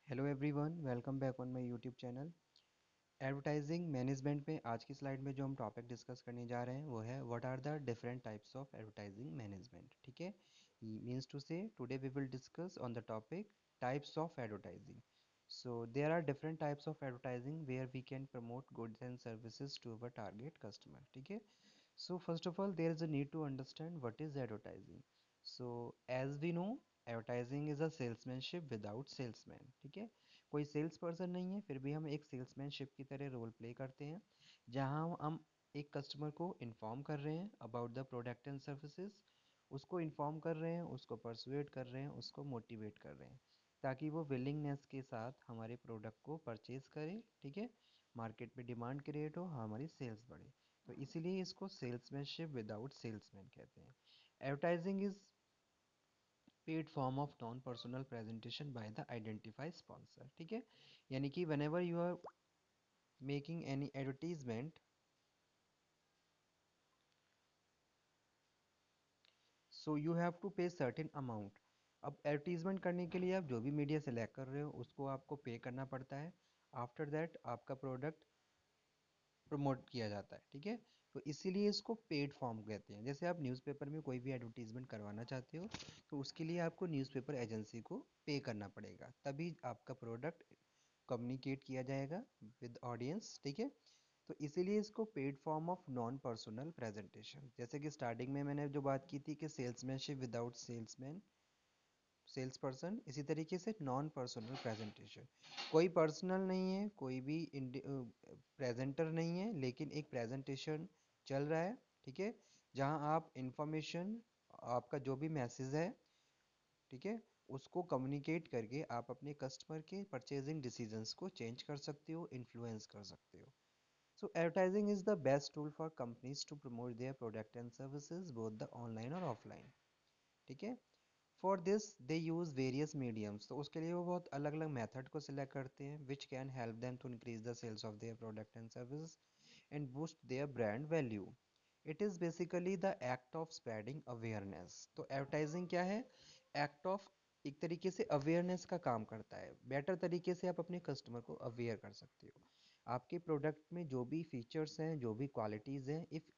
Hello everyone, welcome back on my YouTube channel. Advertising management में आज की slide में जो हम टॉपिक डिस्कस करने जा रहे हैं वो है what are the different types of advertising management. ठीक है, means to say today we will discuss on the topic types of advertising. So there are different types of advertising where we can promote goods and services to our target customer. ठीक है, so first of all there is a need to understand what is advertising. So as we know, advertising is a salesmanship without salesman. ठीक है, कोई sales person नहीं है, फिर भी हम एक सेल्समैनशिप की तरह रोल प्ले करते हैं, जहां हम एक कस्टमर को इन्फॉर्म कर रहे हैं about the product and services, उसको इन्फॉर्म कर रहे हैं, उसको परसुएट कर रहे हैं, उसको मोटिवेट कर रहे हैं ताकि वो विलिंगनेस के साथ हमारे प्रोडक्ट को परचेज करे. ठीक है, मार्केट में डिमांड क्रिएट हो, हमारी सेल्स बढ़े. तो इसीलिए इसको सेल्समैनशिप विदाउट सेल्समैन कहते हैं. Advertising is paid form of non personal presentation by the identify sponsor. ठीक है, यानी कि whenever you are making any advertisement, so you have to pay certain amount. अब एडवर्टीजमेंट करने के लिए आप जो भी मीडिया सेलेक्ट कर रहे हो उसको आपको पे करना पड़ता है. आफ्टर दैट आपका प्रोडक्ट प्रमोट किया जाता है. ठीक है, तो इसीलिए इसको पेड फॉर्म कहते हैं. जैसे आप न्यूज़पेपर में कोई भी एडवर्टीजमेंट करवाना चाहते हो तो उसके लिए आपको न्यूज़पेपर एजेंसी को पे करना पड़ेगा, तभी आपका प्रोडक्ट कम्युनिकेट किया जाएगा विद ऑडियंस. ठीक है, तो इसीलिए इसको paid form of non personal presentation, जैसे कि स्टार्टिंग में मैंने जो बात की थी कि salesmanship without salesman, sales person, इसी तरीके से नॉन पर्सनल प्रेजेंटेशन. कोई पर्सनल नहीं है, कोई भी प्रेजेंटर नहीं है, लेकिन एक प्रेजेंटेशन चल रहा है. ठीक है, जहां आप इंफॉर्मेशन, आपका जो भी मैसेज है, ठीक है, उसको कम्युनिकेट करके आप अपने कस्टमर के परचेजिंग डिसीजंस को चेंज कर सकते हो, इन्फ्लुएंस कर सकते हो. So advertising is the best tool for companies to promote their product and services both the online और offline. ठीक है, for this they use various mediums, तो उसके लिए वो बहुत अलग अलग मेथड को सिलेक्ट करते हैं which can help them to increase the sales of their product and service and boost their brand value. It is basically the act of spreading awareness. तो एडवर्टाइजिंग क्या है? एक्ट ऑफ, एक तरीके से awareness का काम करता है. बेटर तरीके से आप अपने कस्टमर को अवेयर कर सकते हो. आपके प्रोडक्ट में जो भी फीचर्स हैं, जो भी क्वालिटीज़ हैं, इफ़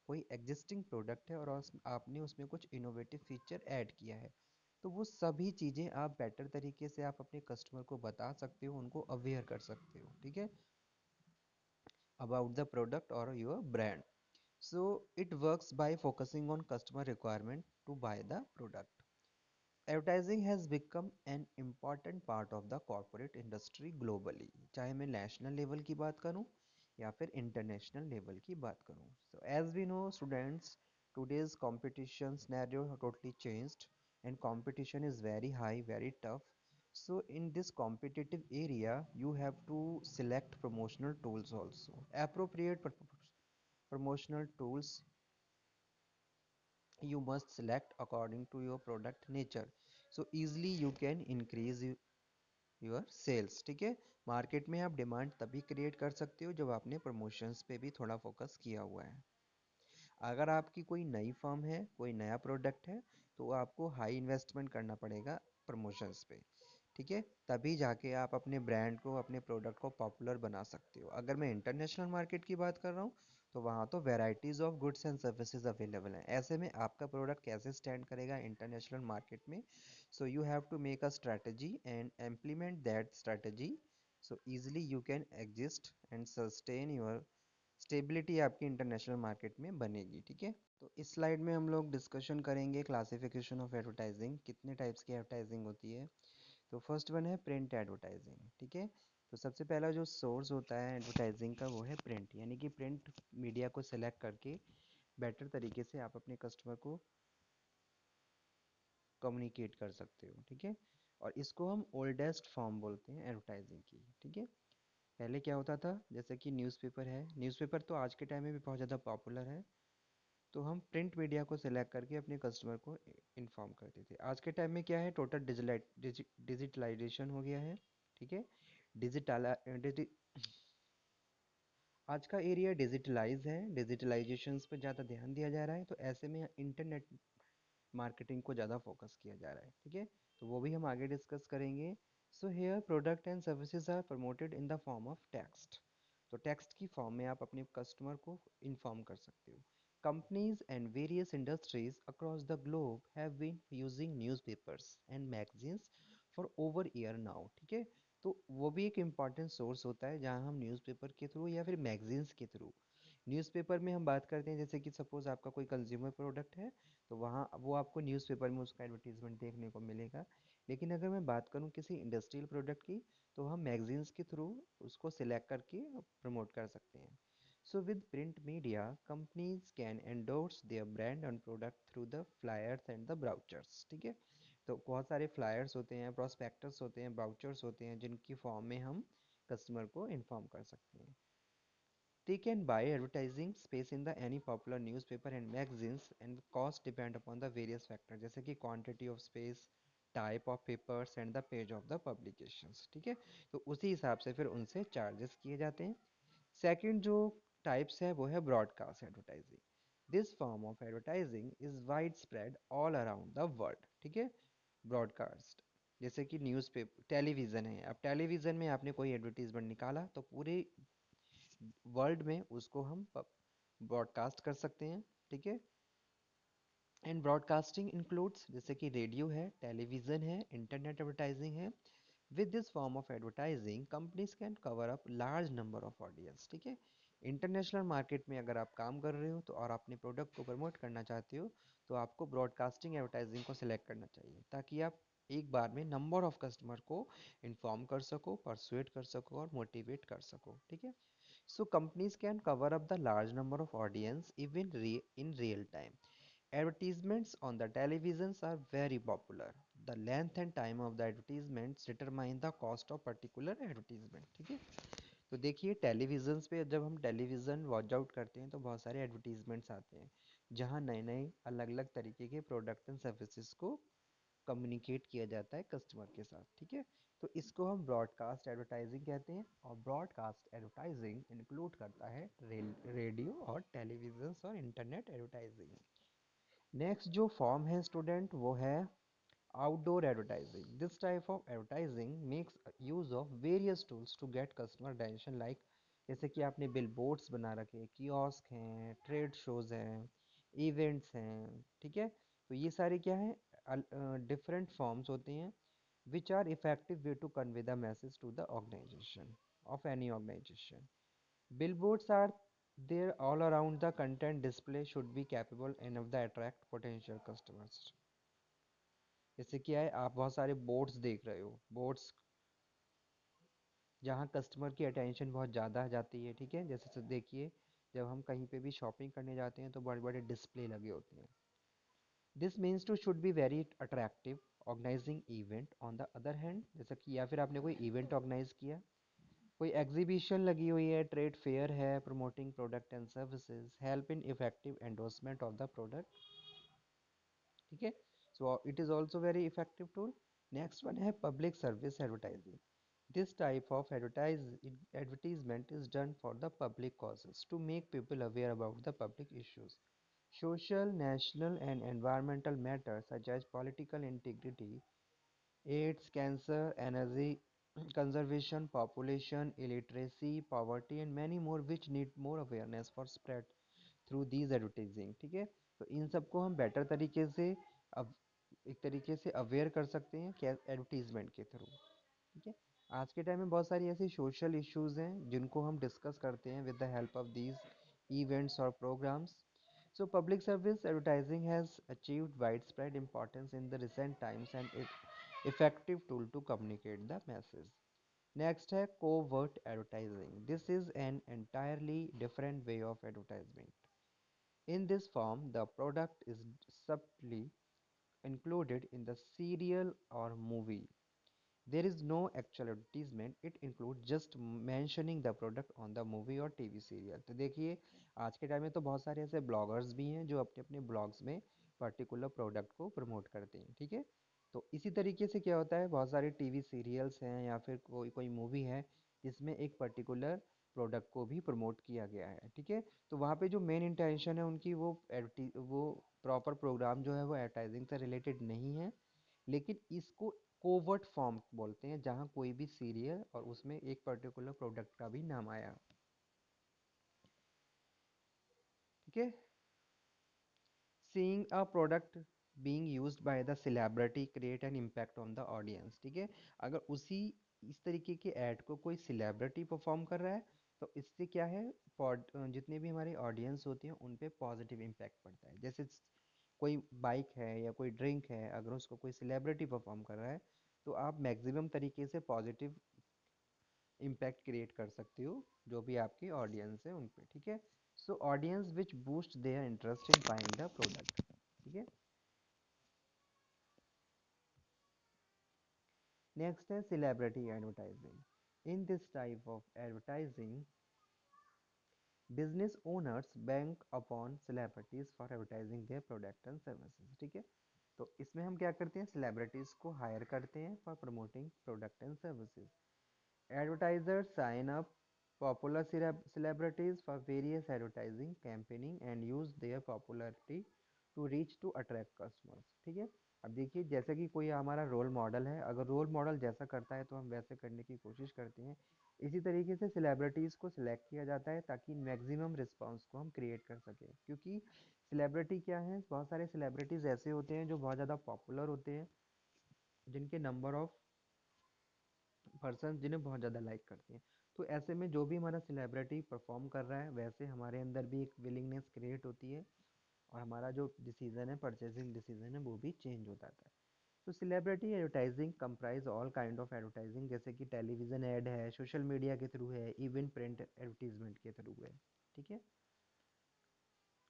कोई एग्जिस्टिंग प्रोडक्ट है और आपने उसमें कुछ इनोवेटिव फीचर ऐड किया है, तो वो सभी चीज़ें आप बेटर तरीके से आप अपने कस्टमर को बता सकते हो, उनको अवेयर कर सकते हो. ठीक है, अबाउट द प्रोडक्ट और your brand. So it works by focusing on customer requirement to buy the product. Advertising has become an important part of the corporate industry globally, चाहे मैं नेशनल लेवल की बात करूं या फिर इंटरनेशनल लेवल की बात करूं. So as we know students, today's competition scenario totally changed and competition is very high, very tough. So in this competitive area you have to select promotional tools also, appropriate promotional tools you must select according to your product nature, so easily you can increase your sales. ठीक है, market में आप demand तभी create कर सकते हो जब आपने प्रमोशंस पे भी थोड़ा फोकस किया हुआ है. अगर आपकी कोई नई फर्म है, कोई नया प्रोडक्ट है, तो आपको हाई इन्वेस्टमेंट करना पड़ेगा प्रमोशंस पे. ठीक है, तभी जाके आप अपने ब्रांड को, अपने प्रोडक्ट को पॉपुलर बना सकते हो. अगर मैं इंटरनेशनल मार्केट की बात कर रहा हूँ तो वहाँ तो varieties of goods and services available हैं. ऐसे में आपका प्रोडक्ट कैसे स्टैंड करेगा इंटरनेशनल मार्केट में? So you have to make a strategy and implement that strategy, so easily you can exist and sustain your stability, आपकी इंटरनेशनल मार्केट में बनेगी. ठीक है, तो इस स्लाइड में हम लोग डिस्कशन करेंगे क्लासिफिकेशन ऑफ एडवर्टाइजिंग, कितने टाइप्स की एडवर्टाइजिंग होती है. तो फर्स्ट वन है प्रिंट एडवर्टाइजिंग. ठीक है, तो सबसे पहला जो सोर्स होता है एडवर्टाइजिंग का वो है प्रिंट, यानी कि प्रिंट मीडिया को सेलेक्ट करके बेटर तरीके से आप अपने कस्टमर को कम्युनिकेट कर सकते हो. ठीक है, और इसको हम ओल्डेस्ट फॉर्म बोलते हैं एडवर्टाइजिंग की. ठीक है, पहले क्या होता था, जैसे कि न्यूज़पेपर है, न्यूज़पेपर तो आज के टाइम में भी बहुत ज़्यादा पॉपुलर है, तो हम प्रिंट मीडिया को सिलेक्ट करके अपने कस्टमर को इन्फॉर्म करते थे. आज के टाइम में क्या है, टोटल डिजिटलाइजेशन हो गया है. ठीक है, डिजिटल डिजि आज का एरिया डिजिटलाइज है, डिजिटलाइजेशन पर ज़्यादा ध्यान दिया जा रहा है, तो ऐसे में इंटरनेट मार्केटिंग को ज़्यादा फोकस किया जा रहा है. ठीक है, तो वो भी हम आगे डिस्कस करेंगे. So here product and services are promoted in the form of text. तो टेक्स्ट की फॉर्म में आप अपने कस्टमर को इन्फॉर्म कर सकते हो। Companies and various industries across the globe have been using newspapers and magazines for over year now, ठीक है। तो वो भी एक इम्पॉर्टेंट सोर्स होता है जहाँ हम न्यूज़पेपर के थ्रू या फिर मैगजीन्स के थ्रू, न्यूज़पेपर में हम बात करते हैं जैसे कि सपोज आपका कोई कंज्यूमर प्रोडक्ट है, तो वहाँ वो आपको न्यूज़पेपर में उसका एडवर्टीजमेंट देखने को मिलेगा। लेकिन अगर मैं बात करूँ किसी इंडस्ट्रियल प्रोडक्ट की, तो हम मैगजीन्स के थ्रू उसको सिलेक्ट करके प्रमोट कर सकते हैं। So with print media companies can endorse their brand and product through the flyers and the brochures, ठीक है। तो बहुत सारे फ्लायर्स होते हैं, प्रोस्पेक्टस होते हैं, ब्राउचर्स होते हैं, जिनकी फॉर्म में हम कस्टमर को इन्फॉर्म कर सकते हैं। They can buy advertising space in the any popular newspaper and magazines, and cost depend upon the various factors जैसे कि quantity of space, type of papers and the page of the publications, ठीक है। तो उसी हिसाब से फिर उनसे चार्जेस किए जाते हैं। सेकंड जो टाइप्स है वो है broadcast advertising. This form of advertising is wide spread all around the world, ठीक है। ब्रॉडकास्ट जैसे कि न्यूज़पेपर, टेलीविज़न है, अब टेलीविज़न में आपने कोई एडवर्टीजमेंट निकाला तो पूरे वर्ल्ड में उसको हम ब्रॉडकास्ट कर सकते हैं, ठीक है। एंड ब्रॉडकास्टिंग इंक्लूड्स जैसे कि रेडियो है, टेलीविज़न है, इंटरनेट एडवर्टाइजिंग है। With this form of advertising companies can cover up large number of audience, ठीक है। इंटरनेशनल मार्केट में अगर आप काम कर रहे हो तो और अपने प्रोडक्ट को प्रमोट करना चाहते हो, तो आपको ब्रॉडकास्टिंग एडवर्टाइजिंग को सिलेक्ट करना चाहिए, ताकि आप एक बार में नंबर ऑफ कस्टमर को इन्फॉर्म कर सको, परसुएट कर सको और मोटिवेट कर सको, ठीक है। So companies can cover up the large number of audience even in real time. Advertisements on the televisions are very popular. The length and time of the advertisements determine the cost of particular advertisement, ठीक है। तो देखिए televisions पे जब हम television watch out करते हैं तो बहुत सारे एडवर्टीजमेंट्स आते हैं, जहाँ नए नए अलग अलग तरीके के प्रोडक्ट एंड सर्विसेज को कम्युनिकेट किया जाता है कस्टमर के साथ, ठीक है। तो इसको हम ब्रॉडकास्ट एडवर्टाइजिंग कहते हैं, और ब्रॉडकास्ट एडवर्टाइजिंग इंक्लूड करता है रेडियो और टेलीविजन और इंटरनेट एडवर्टाइजिंग। नेक्स्ट जो फॉर्म है स्टूडेंट वो है outdoor advertising. This type of advertising makes use of various tools to get customer attention, like जैसे कि आपने बिल बोर्ड्स बना रखे, कियोस्क हैं, ट्रेड शोज हैं, इवेंट्स हैं, ठीक है। तो ये सारे क्या हैं, डिफरेंट फॉर्म्स होते हैं which are effective way to convey the message to the organization of any organization. Billboards are there all around, the content display should be capable enough to attract potential customers। जैसे क्या है, आप बहुत सारे boards देख रहे हो, boards जहाँ कस्टमर की अटेंशन बहुत ज़्यादा आ जाती है, ठीक है। जैसे देखिए जब हम कहीं पे भी शॉपिंग करने जाते हैं तो बड़े बड़े डिस्प्ले लगे होते हैं। This means to should be very attractive. Organising event on the other hand, जैसा कि या फिर आपने कोई इवेंट ऑर्गेनाइज किया, कोई एग्जीबिशन लगी हुई है, ट्रेड फेयर है, promoting product and services, help in effective endorsement of the product, ठीक है। So it is also very effective tool. Next one है public service advertising. This type of advertisement is done for the public causes to make people aware about the public issues, social, national and environmental matters such as political integrity, AIDS, cancer, energy conservation, population, illiteracy, poverty and many more which need more awareness for spread through these advertising, ठीक है। तो इन सबको हम better तरीके से अब एक तरीके से अवेयर कर सकते हैं क्या एडवर्टीजमेंट के थ्रू, ठीक है। आज के टाइम में बहुत सारी ऐसी सोशल इश्यूज हैं जिनको हम डिस्कस करते हैं with the help of these events और programmes. So public service advertising has achieved widespread importance in the recent times and it effective tool to communicate the message. Next है covert advertising. This is an entirely different way of advertisement. In this form, the product is subtly included in the serial or movie. There is no actual advertisement, it includes just mentioning the product on the movie और TV serial. तो देखिए आज के time में तो बहुत सारे ऐसे ब्लॉगर्स भी हैं जो अपने अपने ब्लॉग्स में पर्टिकुलर प्रोडक्ट को प्रमोट करते हैं, ठीक है। तो इसी तरीके से क्या होता है, बहुत सारे टीवी सीरियल्स हैं या फिर कोई कोई मूवी है जिसमें एक पर्टिकुलर प्रोडक्ट को भी प्रमोट किया गया है, ठीक है। तो वहाँ पे जो मेन इंटेंशन है उनकी वो प्रॉपर प्रोग्राम जो है वो एडवर्टाइजिंग से रिलेटेड नहीं है, लेकिन इसको कोवर्ट फॉर्म बोलते हैं, जहाँ कोई भी सीरियल और उसमें एक पर्टिकुलर प्रोडक्ट का भी नाम आया। ठीक है। Seeing a product being used by the celebrity create an impact on the audience। ठीक है। अगर उसी इस तरीके के ऐड को कोई सेलिब्रिटी परफॉर्म कर रहा है तो इससे क्या है, जितने भी हमारे ऑडियंस होते हैं उन पे पॉजिटिव इम्पैक्ट पड़ता है। जैसे कोई बाइक है या कोई ड्रिंक है, अगर उसको कोई सेलिब्रिटी परफॉर्म कर रहा है तो आप मैक्सिमम तरीके से पॉजिटिव इम्पैक्ट क्रिएट कर सकते हो जो भी आपकी ऑडियंस है उन पे। ठीक है। So audience which boost their interest in buying the product. ठीक है। नेक्स्ट है celebrity advertising. In this type of advertising business owners bank upon celebrities for advertising there product and services. ठीक है। तो इसमें हम क्या करते हैं, सेलिब्रिटीज को हायर करते हैं for promoting product and services. Advertisers sign up popular celebrities for various advertising campaigning and use their popularity to reach to attract customers। ठीक है। अब देखिए, जैसे कि कोई हमारा रोल मॉडल है, अगर रोल मॉडल जैसा करता है तो हम वैसे करने की कोशिश करते हैं। इसी तरीके से सेलिब्रिटीज़ को सिलेक्ट किया जाता है ताकि मैक्सिमम रिस्पांस को हम क्रिएट कर सकें। क्योंकि सेलिब्रिटी क्या है, बहुत सारे सेलिब्रिटीज़ ऐसे होते हैं जो बहुत ज़्यादा पॉपुलर होते हैं, जिनके नंबर ऑफ पर्सन जिन्हें बहुत ज़्यादा लाइक करते हैं। तो ऐसे में जो भी हमारा सेलिब्रिटी परफॉर्म कर रहा है वैसे हमारे अंदर भी एक विलिंगनेस क्रिएट होती है और हमारा जो डिसीजन है, परचेसिंग डिसीजन है, वो भी चेंज हो जाता है। तो celebrity advertising comprise all kind of advertising, जैसे कि टेलीविजन ऐड है, सोशल मीडिया के थ्रू है, इवन प्रिंट एडवर्टीजमेंट के थ्रू है। ठीक है।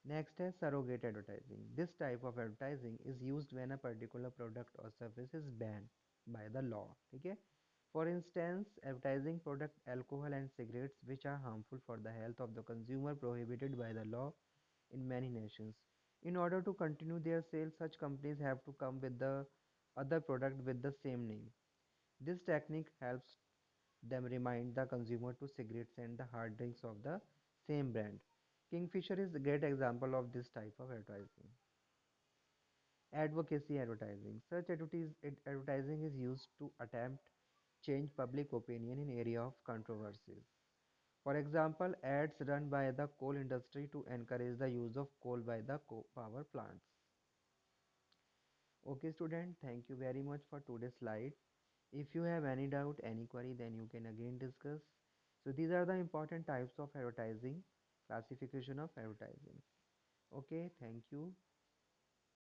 नेक्स्ट है surrogate advertising. This type of advertising is used when a particular product और service is banned by the law. ठीक है। For instance, advertising product alcohol and cigarettes which are harmful for the health of the consumer prohibited by the law in many nations. In order to continue their sales, such companies have to come with the other product with the same name. This technique helps them remind the consumer to cigarettes and the hard drinks of the same brand. Kingfisher is a great example of this type of advertising. Advocacy advertising. Such advertising is used to attempt change public opinion in area of controversies. For example, ads run by the coal industry to encourage the use of coal by the power plants. Okay student, thank you very much for today's slide. If you have any doubt, any query, then you can again discuss. So these are the important types of advertising, classification of advertising. Okay, thank you.